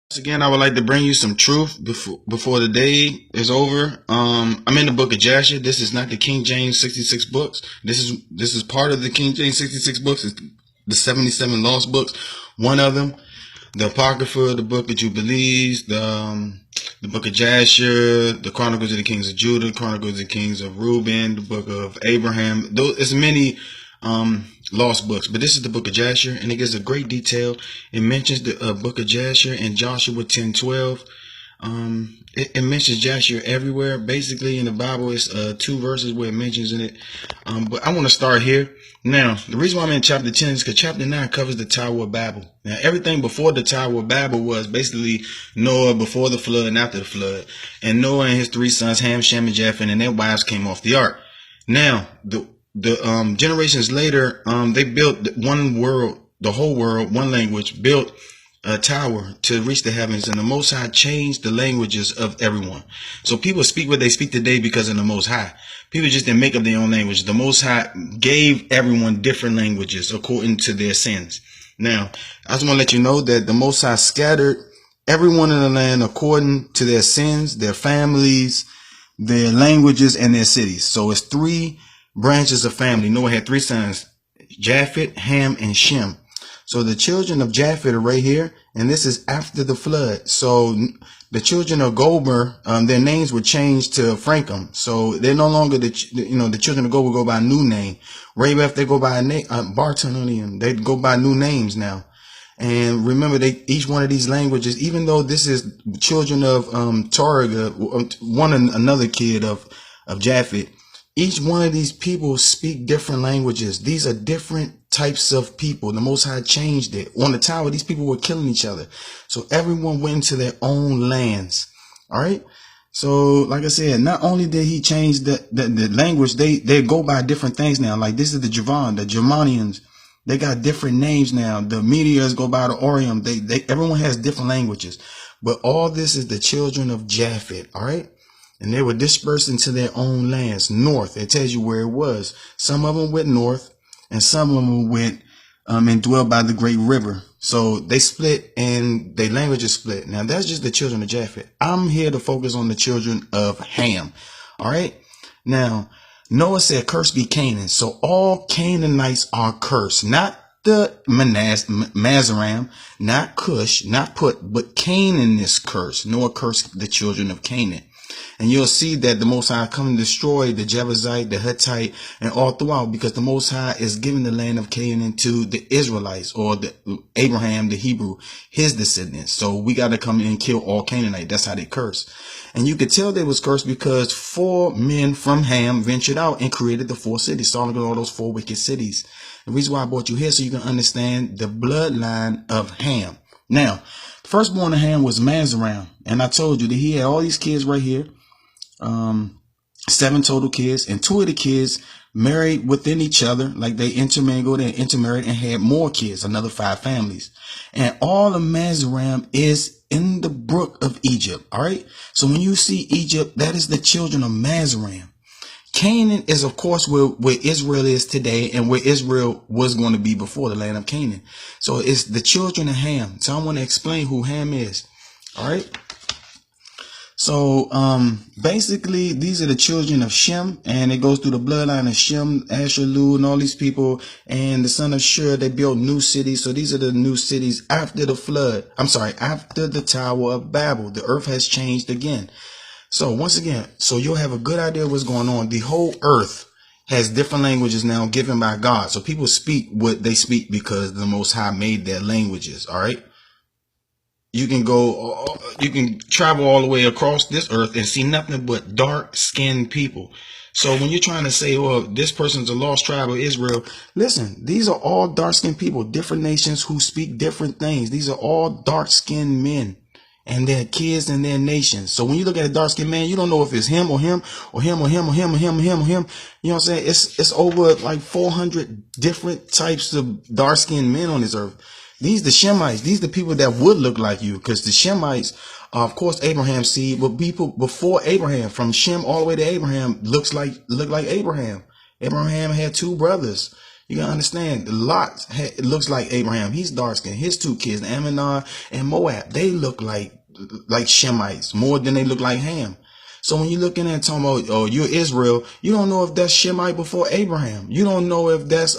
Once again, I would like to bring you some truth before the day is over. I'm in the book of Jasher. This is not the King James 66 books. This is part of the King James 66 books. It's the 77 lost books. One of them, the Apocrypha, the Book of Jubilees, the Book of Jasher, the Chronicles of the Kings of Judah, Chronicles of the Kings of Reuben, the Book of Abraham. There's many lost books, but this is the Book of Jasher, and it gives a great detail. It mentions the Book of Jasher in Joshua 10:12. It mentions Jasher everywhere. Basically, in the Bible, it's two verses where it mentions in it. But I want to start here. Now, the reason why I'm in chapter 10 is because chapter 9 covers the Tower of Babel. Now, everything before the Tower of Babel was basically Noah before the flood and after the flood. And Noah and his three sons, Ham, Shem, and Japheth, and their wives came off the ark. Now, the generations later, they built one world, the whole world, one language, built a tower to reach the heavens, and the Most High changed the languages of everyone. So people speak what they speak today because of the Most High. People just didn't make up their own language. The Most High gave everyone different languages according to their sins. Now, I just want to let you know that the Most High scattered everyone in the land according to their sins, their families, their languages, and their cities. So it's three branches of family. Noah had three sons, Japheth, Ham, and Shem. So the children of Japheth are right here, and this is after the flood. So the children of Gomer, their names were changed to Frankham. So they're no longer the children of Gomer go by a new name. Rabeth, they go by a name, Bartonian. They go by new names now. And remember, each one of these languages, even though this is children of Torah, another kid of Japheth, each one of these people speak different languages. These are different types of people. The Most High changed it. On the tower, these people were killing each other. So everyone went into their own lands. All right. So like I said, not only did he change the language, they go by different things now. Like this is the Germanians. They got different names now. The Meteors go by the Orium. Everyone has different languages. But all this is the children of Japheth. All right. And they were dispersed into their own lands. North, it tells you where it was. Some of them went north, and some of them went and dwelled by the great river. So they split, and their languages split. Now, that's just the children of Japheth. I'm here to focus on the children of Ham. All right? Now, Noah said, "Cursed be Canaan." So all Canaanites are cursed. Not the Mazaram, not Cush, not Put, but Canaan is cursed. Noah cursed the children of Canaan. And you'll see that the Most High come and destroy the Jebusite, the Hittite, and all throughout, because the Most High is giving the land of Canaan to the Israelites, or the Abraham, the Hebrew, his descendants. So we got to come in and kill all Canaanite. That's how they curse. And you could tell they was cursed because 4 men from Ham ventured out and created the 4 cities, starting with all those 4 wicked cities. The reason why I brought you here so you can understand the bloodline of Ham. Now, the firstborn of Ham was Mazaram, and I told you that he had all these kids right here. 7 total kids, and 2 of the kids married within each other, like they intermingled and intermarried and had more kids, another 5 families. And all of Mazaram is in the brook of Egypt. All right. So when you see Egypt, that is the children of Mazaram. Canaan is, of course, where Israel is today and where Israel was going to be before, the land of Canaan. So it's the children of Ham. So I want to explain who Ham is. All right. So, basically, these are the children of Shem, and it goes through the bloodline of Shem, Asher, Lu, and all these people, and the son of Shur. They built new cities. So these are the new cities after the flood. I'm sorry, after the Tower of Babel. The earth has changed again. So once again, so you'll have a good idea of what's going on. The whole earth has different languages now given by God. So people speak what they speak because the Most High made their languages. All right. You can travel all the way across this earth and see nothing but dark-skinned people. So when you're trying to say, well, this person's a lost tribe of Israel, listen, these are all dark-skinned people, different nations who speak different things. These are all dark-skinned men and their kids and their nations. So when you look at a dark-skinned man, you don't know if it's him or him or him or him or him or him or him or him. You know what I'm saying? It's over like 400 different types of dark-skinned men on this earth. These the Shemites. These the people that would look like you, because the Shemites are, of course, Abraham's seed, but people before Abraham, from Shem all the way to Abraham, look like Abraham. Abraham had 2 brothers. You gotta understand, Lot, it looks like Abraham. He's dark skinned. His two kids, Ammon and Moab, they look like Shemites more than they look like Ham. So when you're looking at talking about, oh, you're Israel, you don't know if that's Shemite before Abraham. You don't know if that's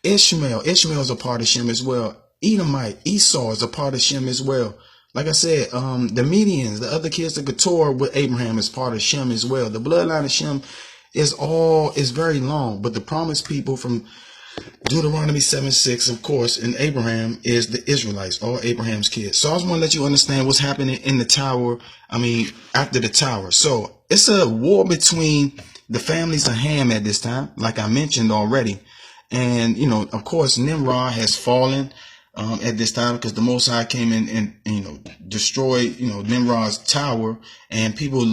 Ishmael. Ishmael is a part of Shem as well. Edomite, Esau is a part of Shem as well. Like I said, the Medians, the other kids of Keturah with Abraham is part of Shem as well. The bloodline of Shem is very long, but the promised people from Deuteronomy 7:6, of course, and Abraham is the Israelites, all Abraham's kids. So I just want to let you understand what's happening in the tower. After the tower. So it's a war between the families of Ham at this time, like I mentioned already. And, of course, Nimrod has fallen at this time because the Most High came in and destroyed, Nimrod's tower, and people,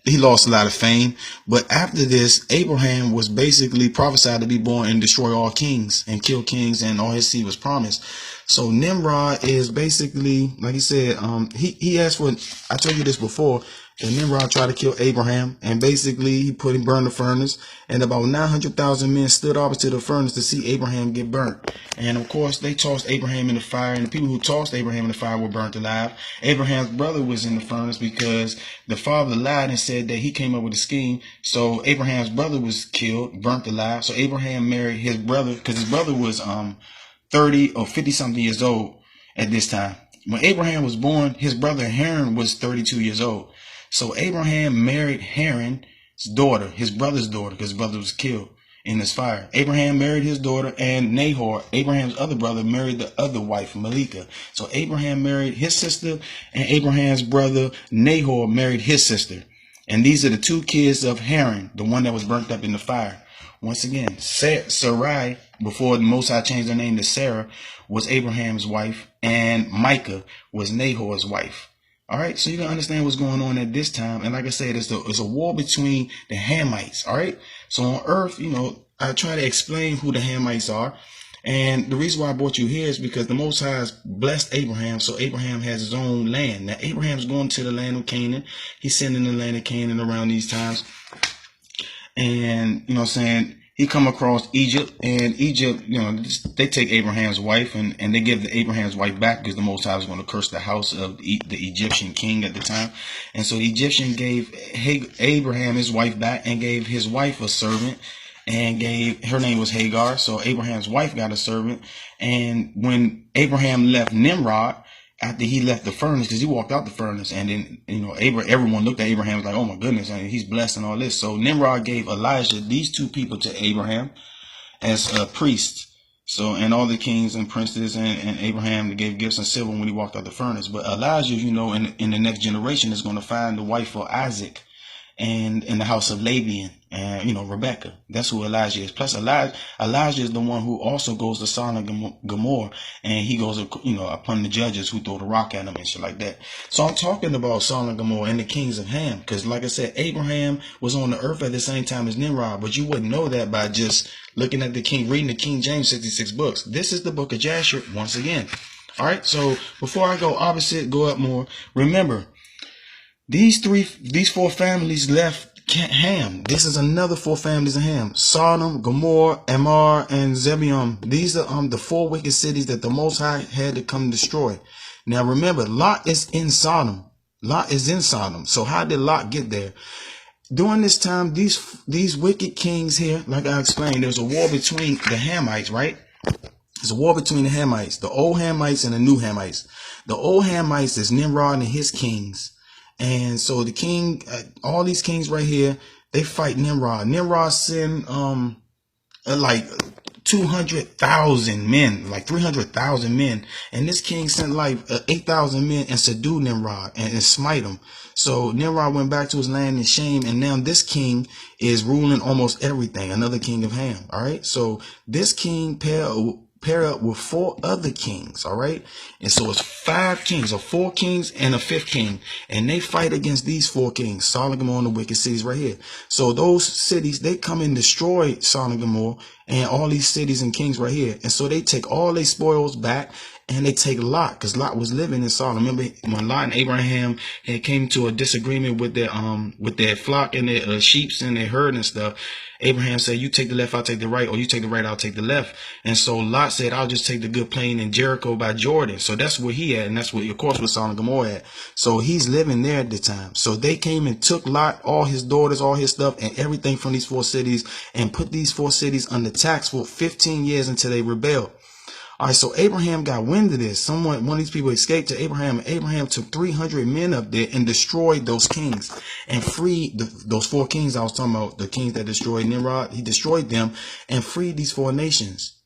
he lost a lot of fame. But after this, Abraham was basically prophesied to be born and destroy all kings and kill kings, and all his seed was promised. So Nimrod is basically, like he said, he asked for, I told you this before, that Nimrod tried to kill Abraham, and basically he burned the furnace, and about 900,000 men stood opposite the furnace to see Abraham get burnt. And of course, they tossed Abraham in the fire, and the people who tossed Abraham in the fire were burnt alive. Abraham's brother was in the furnace because the father lied and said that he came up with a scheme. So Abraham's brother was killed, burnt alive. So Abraham married his brother, because his brother was 30 or 50 something years old at this time. When Abraham was born, his brother Haran was 32 years old. So Abraham married Haran's daughter, his brother's daughter, because his brother was killed in this fire. Abraham married his daughter, and Nahor, Abraham's other brother, married the other wife, Malika. So Abraham married his sister, and Abraham's brother Nahor married his sister. And these are the two kids of Haran, the one that was burnt up in the fire. Once again, Sarai, before the Most High changed her name to Sarah, was Abraham's wife, and Micah was Nahor's wife. All right, so you can understand what's going on at this time. And like I said, it's a war between the Hamites. All right, so on earth, I try to explain who the Hamites are. And the reason why I brought you here is because the Most High has blessed Abraham, so Abraham has his own land. Now, Abraham's going to the land of Canaan. He's sending the land of Canaan around these times. And, he come across Egypt, and Egypt, they take Abraham's wife, and they give Abraham's wife back because the Most High was going to curse the house of the Egyptian king at the time. And so the Egyptian gave Abraham his wife back and gave his wife a servant, and her name was Hagar. So Abraham's wife got a servant. And when Abraham left Nimrod, after he left the furnace, because he walked out the furnace, and then, everyone looked at Abraham was like, oh my goodness, and he's blessed and all this. So Nimrod gave Elijah, these two people, to Abraham as priests. So, and all the kings and princes and Abraham, they gave gifts and silver when he walked out the furnace. But Elijah, in the next generation is going to find the wife for Isaac, and in the house of Laban, and Rebecca. That's who Elijah is. Plus Elijah is the one who also goes to Sodom and Gomorrah, and he goes upon the judges who throw the rock at him and shit like that. So I'm talking about Sodom and Gomorrah and the kings of Ham, because like I said, Abraham was on the earth at the same time as Nimrod, but you wouldn't know that by just looking at reading the King James 66 books. This is the book of Jasher once again. All right, so before I go opposite, go up more, remember, these four families left Ham. This is another four families of Ham: Sodom, Gomorrah, Amar, and Zebulun. These are the four wicked cities that the Most High had to come destroy. Now remember, Lot is in Sodom. Lot is in Sodom. So how did Lot get there? During this time, these wicked kings here, like I explained, there's a war between the Hamites, right? There's a war between the Hamites, the old Hamites and the new Hamites. The old Hamites is Nimrod and his kings. And so the king, all these kings right here, they fight Nimrod. Nimrod sent like 200,000 men, like 300,000 men. And this king sent like 8,000 men and subdued Nimrod and smite him. So Nimrod went back to his land in shame. And now this king is ruling almost everything. Another king of Ham. All right. So this king pair up with four other kings, all right? And so it's 5 kings, or 4 kings and a 5th king, and they fight against these 4 kings, Sodom and Gomorrah and the wicked cities right here. So those cities, they come and destroy Sodom and Gomorrah and all these cities and kings right here. And so they take all their spoils back, and they take Lot, because Lot was living in Sodom. Remember when Lot and Abraham had came to a disagreement with their flock and their sheep and their herd and stuff. Abraham said, you take the left, I'll take the right, or you take the right, I'll take the left. And so Lot said, I'll just take the good plain in Jericho by Jordan. So that's where he at, and that's where, of course, where Sodom and Gomorrah at. So he's living there at the time. So they came and took Lot, all his daughters, all his stuff, and everything from these 4 cities, and put these 4 cities under tax for 15 years until they rebelled. All right, so Abraham got wind of this. One of these people escaped to Abraham. Abraham took 300 men up there and destroyed those kings and freed those 4 kings I was talking about, the kings that destroyed Nimrod. He destroyed them and freed these 4 nations.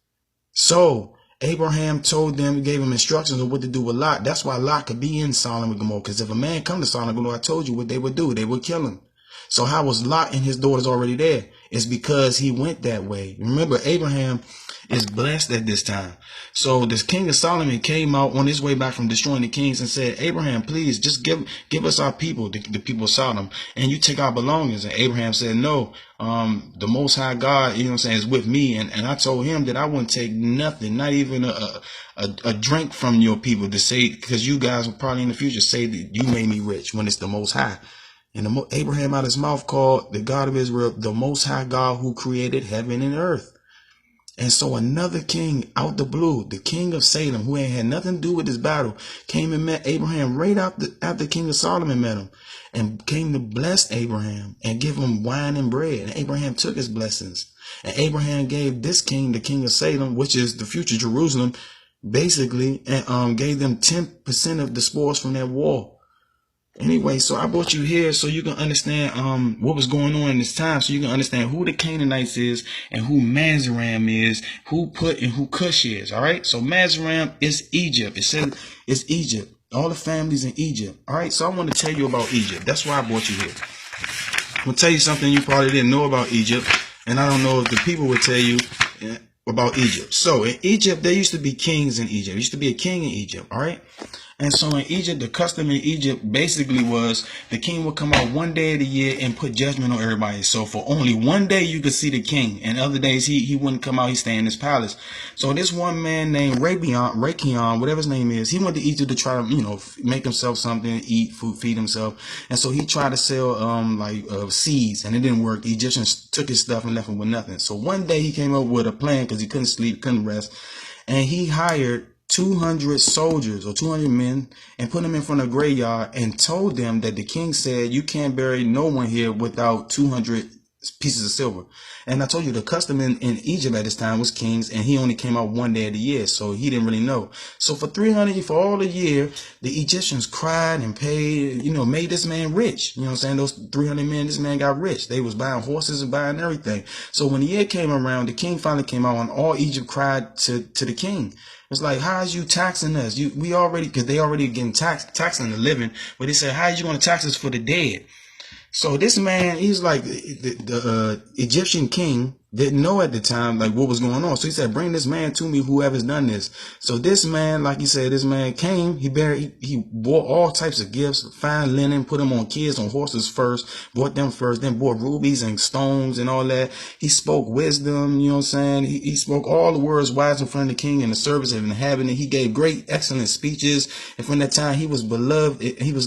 So Abraham told them, gave them instructions on what to do with Lot. That's why Lot could be in Sodom and Gomorrah, because if a man come to Sodom and Gomorrah, I told you what they would do. They would kill him. So how was Lot and his daughters already there? It's because he went that way. Remember, Abraham is blessed at this time. So this king of Solomon came out on his way back from destroying the kings and said, Abraham, please just give us our people, the people of Sodom, and you take our belongings. And Abraham said, no, the Most High God, you know what I'm saying, is with me. And I told him that I wouldn't take nothing, not even a drink from your people, to say, because you guys will probably in the future say that you made me rich, when it's the Most High. And Abraham out of his mouth called the God of Israel the Most High God, who created heaven and earth. And so another king out the blue, the king of Salem, who ain't had nothing to do with this battle, came and met Abraham right after King of Solomon met him, and came to bless Abraham and give him wine and bread. And Abraham took his blessings. And Abraham gave this king, the king of Salem, which is the future Jerusalem, basically, and gave them 10% of the spoils from that war. Anyway, so I brought you here so you can understand what was going on in this time, so you can understand who the Canaanites is and who Mizraim is, who Put and who Cush is. All right, so Mizraim is Egypt. It says it's Egypt. All the families in Egypt. All right, so I want to tell you about Egypt. That's why I brought you here. I'm gonna tell you something you probably didn't know about Egypt, and I don't know if the people would tell you about Egypt. So in Egypt, there used to be kings in Egypt. There used to be a king in Egypt. All right. And so in Egypt, the custom in Egypt basically was the king would come out one day of the year and put judgment on everybody. So for only one day you could see the king, and other days he wouldn't come out. He'd stay in his palace. So this one man named Rakion, whatever his name is, he went to Egypt to try to, make himself something, eat food, feed himself. And so he tried to sell seeds, and it didn't work. The Egyptians took his stuff and left him with nothing. So one day he came up with a plan, because he couldn't sleep, couldn't rest, and he hired 200 soldiers or 200 men and put them in front of a graveyard and told them that the king said, you can't bury no one here without 200 pieces of silver. And I told you the custom in Egypt at this time was kings, and he only came out one day of the year, so he didn't really know. So for all the year, the Egyptians cried and paid, made this man rich. You know what I'm saying? Those 300 men, this man got rich. They was buying horses and buying everything. So when the year came around, the king finally came out, and all Egypt cried to the king. It's like, how is you taxing us? Because they already getting taxing the living, but they said, how are you going to tax us for the dead? So this man, he's like the Egyptian king didn't know at the time like what was going on. So he said, bring this man to me, whoever's done this. So this man, like he said, this man came, he bought all types of gifts, fine linen, put them on kids on horses first, bought them first, then bought rubies and stones and all that. He spoke wisdom, you know what I'm saying? He spoke all the words wise in front of the king and the service of inhabitant. He gave great, excellent speeches. And from that time, he was beloved. He was